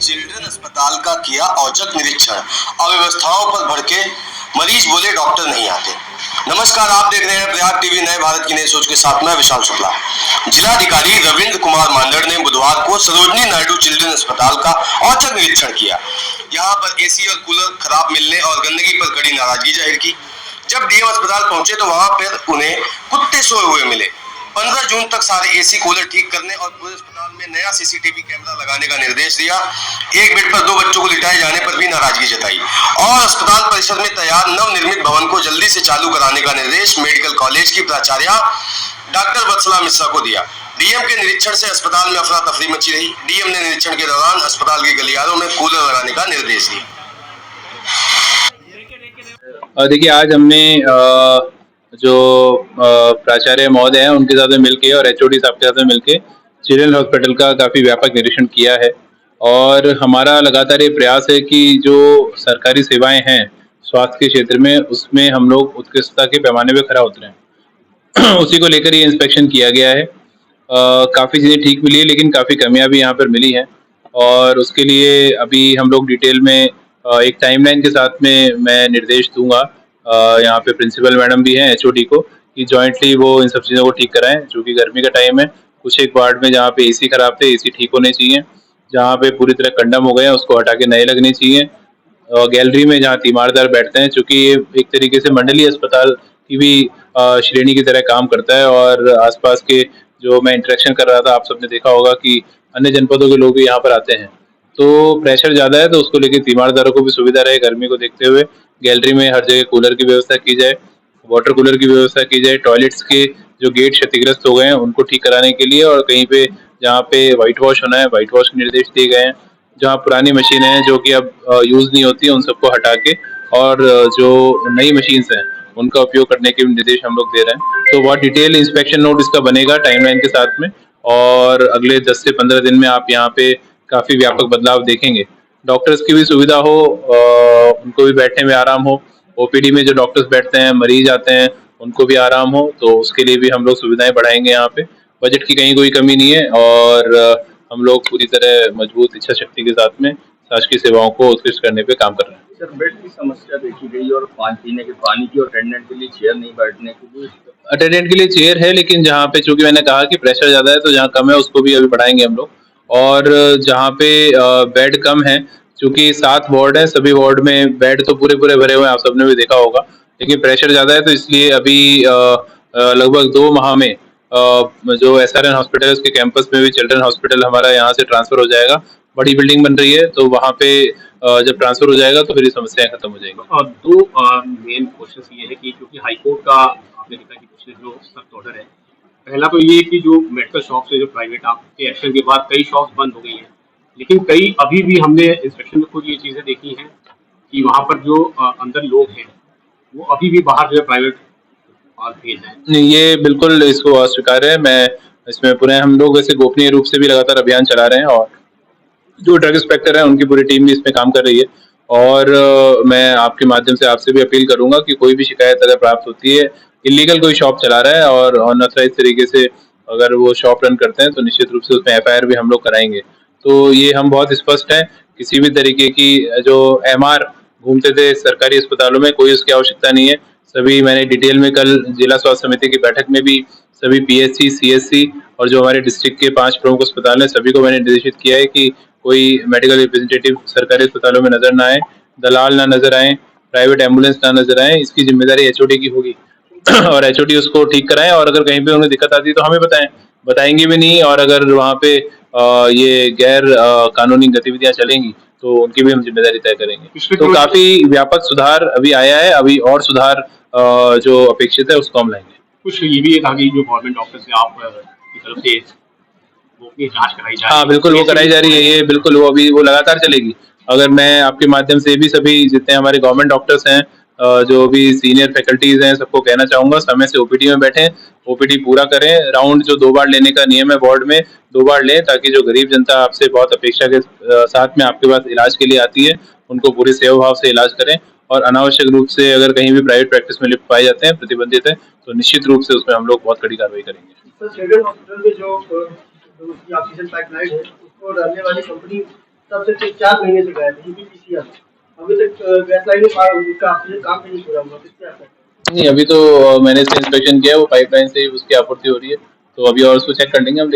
Children अस्पताल का किया औचक निरीक्षण। अव्यवस्थाओं पर भड़के मरीज बोले डॉक्टर नहीं आते। नमस्कार, आप देख रहे हैं प्रयाग टीवी नए भारत की नई सोच के साथ मैं विशाल शुक्ला। जिलाधिकारी रविंद्र कुमार मांदड़ ने बुधवार को सरोजनी नायडू चिल्ड्रन अस्पताल का औचक निरीक्षण किया। यहाँ पर एसी और कूलर खराब मिलने और गंदगी पर कड़ी नाराजगी जाहिर की। जब डीएम अस्पताल पहुंचे तो वहां पर उन्हें कुत्ते सोए हुए मिले। 15 जून तक सारे एसी कूलर ठीक करने और पूरे अस्पताल में नया सीसीटीवी कैमरा लगाने का निर्देश दिया। एक बेड पर 2 बच्चों को लिटाए जाने पर भी नाराजगी जताई और अस्पताल परिसर में तैयार नवनिर्मित भवन को जल्दी से चालू कराने का निर्देश मेडिकल कॉलेज की प्राचार्य डॉक्टर वत्सला मिश्रा को दिया। डीएम के निरीक्षण से अस्पताल में अफरा तफरी मची रही। डीएम ने निरीक्षण के दौरान अस्पताल के गलियारों में कूलर लगाने का निर्देश दिया। देखिए, आज हमने जो प्राचार्य महोदय हैं उनके साथ में मिलके और एचओडी साहब के साथ में मिलके चिल्ड्रन हॉस्पिटल का काफ़ी व्यापक निरीक्षण किया है और हमारा लगातार ये प्रयास है कि जो सरकारी सेवाएं हैं स्वास्थ्य के क्षेत्र में उसमें हम लोग उत्कृष्टता के पैमाने पे खरा उतरें। उसी को लेकर ये इंस्पेक्शन किया गया है। काफ़ी चीज़ें ठीक मिली है लेकिन काफ़ी कमियां भी यहाँ पर मिली हैं और उसके लिए अभी हम लोग डिटेल में एक टाइमलाइन के साथ में मैं निर्देश दूंगा। यहाँ पे प्रिंसिपल मैडम भी हैं एचओडी को कि जॉइंटली वो इन सब चीज़ों को ठीक कराएं, क्योंकि गर्मी का टाइम है। कुछ एक वार्ड में जहाँ पे एसी खराब थे, एसी ठीक होने चाहिए। जहाँ पे पूरी तरह कंडम हो गए हैं उसको हटा के नए लगने चाहिए। गैलरी में जहाँ तीमारदार बैठते हैं, चूँकि ये एक तरीके से मंडलीय अस्पताल की भी श्रेणी की तरह काम करता है और आसपास के जो मैं इंटरेक्शन कर रहा था, आप सबने देखा होगा कि अन्य जनपदों के लोग भी यहाँ पर आते हैं, तो प्रेशर ज़्यादा है। तो उसको लेकर तीमारदारों को भी सुविधा रहे, गर्मी को देखते हुए गैलरी में हर जगह कूलर की व्यवस्था की जाए, वाटर कूलर की व्यवस्था की जाए। टॉयलेट्स के जो गेट क्षतिग्रस्त हो गए हैं उनको ठीक कराने के लिए और कहीं पे जहाँ पे वाइट वॉश होना है वाइट वॉश के निर्देश दिए गए हैं। जहाँ पुरानी मशीनें हैं जो कि अब यूज़ नहीं होती उन सबको हटा के और जो नई मशीन्स हैं उनका उपयोग करने के निर्देश हम लोग दे रहे हैं। तो बहुत डिटेल इंस्पेक्शन नोट इसका बनेगा टाइमलाइन के साथ में और अगले 10 से 15 दिन में आप यहाँ पे काफ़ी व्यापक बदलाव देखेंगे। डॉक्टर्स की भी सुविधा हो, उनको भी बैठने में आराम हो। ओपीडी में जो डॉक्टर्स बैठते हैं, मरीज आते हैं, उनको भी आराम हो, तो उसके लिए भी हम लोग सुविधाएं बढ़ाएंगे। यहाँ पे बजट की कहीं कोई कमी नहीं है और हम लोग पूरी तरह मजबूत इच्छा शक्ति के साथ में शासकीय सेवाओं को उत्कृष्ट करने पे काम कर रहे हैं। सर, बेड की समस्या देखी गई और पीने के पानी की और अटेंडेंट के लिए चेयर नहीं बैठने की। अटेंडेंट के लिए चेयर है लेकिन जहाँ पे चूंकि मैंने कहा कि प्रेशर ज़्यादा है तो जहाँ कम है उसको भी अभी बढ़ाएंगे हम लोग। और जहाँ पे बेड कम है, चूंकि 7 वार्ड है, सभी वार्ड में बेड तो पूरे पूरे भरे हुए हैं, आप सबने भी देखा होगा, लेकिन प्रेशर ज़्यादा है तो इसलिए अभी लगभग 2 माह में जो एसआरएन हॉस्पिटल है उसके कैंपस में भी चिल्ड्रन हॉस्पिटल हमारा यहाँ से ट्रांसफर हो जाएगा। बड़ी बिल्डिंग बन रही है तो वहाँ पे जब ट्रांसफर हो जाएगा तो फिर ये समस्याएं खत्म हो जाएंगी। और 2 मेन क्वेश्चन ये है कि क्योंकि हाईकोर्ट का आपने देखा कि पिछले जो सख्त ऑर्डर है, पहला तो ये कि जो मेडिकल शॉप्स है जो प्राइवेट, आपके एक्शन के बाद कई शॉप्स बंद हो गई हैं, लेकिन कई अभी भी हमने इंस्पेक्शन में खुद ये चीज़ें देखी हैं कि वहाँ पर जो अंदर लोग हैं वो अभी भी बाहर जो है प्राइवेट भेज रहे हैं। ये बिल्कुल इसको अस्वीकार है। मैं इसमें पुनः हम लोग वैसे गोपनीय रूप से भी लगातार अभियान चला रहे हैं और जो ड्रग इंस्पेक्टर है उनकी पूरी टीम भी इसमें काम कर रही है और मैं आपके माध्यम से आपसे भी अपील करूंगा कि कोई भी शिकायत अगर प्राप्त होती है, इलीगल कोई शॉप चला रहा है और अनऑथराइज तरीके से अगर वो शॉप रन करते हैं, तो निश्चित रूप से उसमें एफआईआर भी हम लोग कराएंगे। तो ये हम बहुत स्पष्ट हैं, किसी भी तरीके की जो एमआर घूमते थे सरकारी अस्पतालों में कोई उसकी आवश्यकता नहीं है। सभी मैंने डिटेल में कल जिला स्वास्थ्य समिति की बैठक में भी सभी पीएचसी, सीएचसी और जो हमारे डिस्ट्रिक्ट के 5 प्रमुख अस्पताल हैं सभी को मैंने निर्देशित किया है कि कोई मेडिकल रिप्रेजेंटेटिव सरकारी अस्पतालों में नजर ना आए, दलाल ना नजर आए, प्राइवेट एम्बुलेंस ना नजर आए। इसकी जिम्मेदारी एचओडी की होगी और एचओडी उसको ठीक कराएं और अगर कहीं पे उन्हें दिक्कत आती है तो हमें बताएंगे भी नहीं और अगर वहाँ पे ये गैर कानूनी गतिविधियां चलेंगी तो उनकी भी हम जिम्मेदारी तय करेंगे। तो काफी व्यापक सुधार अभी आया है, अभी और सुधार जो अपेक्षित है उसको हम लाएंगे। कुछ ये भी एक आगे जो गवर्नमेंट ऑफिस से आप की तरफ से वो अपनी जांच कराई जा रही है। हाँ बिल्कुल, वो कराई जा रही है, ये बिल्कुल वो अभी वो लगातार चलेगी। अगर मैं आपके माध्यम से भी सभी जितने हमारे गवर्नमेंट डॉक्टर्स हैं, जो भी सीनियर फैकल्टीज हैं, सबको कहना चाहूंगा समय से ओपीडी में बैठें, ओपीडी पूरा करें। राउंड जो 2 बार लेने का नियम है वार्ड में 2 बार लें, ताकि जो गरीब जनता आपसे बहुत अपेक्षा के साथ में आपके पास इलाज के लिए आती है उनको पूरे सेवा भाव से इलाज करें और अनावश्यक रूप से अगर कहीं भी प्राइवेट प्रैक्टिस में लिप्त पाए जाते हैं, प्रतिबंधित है, तो निश्चित रूप से उसमें हम लोग बहुत कड़ी कार्रवाई करेंगे। चिल्ड्रन हॉस्पिटल में जो ऑक्सीजन पाइपलाइन है उसको डालने वाली कंपनी तब से 4 महीने से गए थे यूपीपीसीएल अभी तक गैस लाइन में काम नहीं पूरा हुआ किससे आता है। नहीं, अभी तो मैंने से इंस्पेक्शन किया, वो पाइपलाइन से ही उसकी आपूर्ति हो रही है, तो अभी और उसको चेक कर लेंगे हम।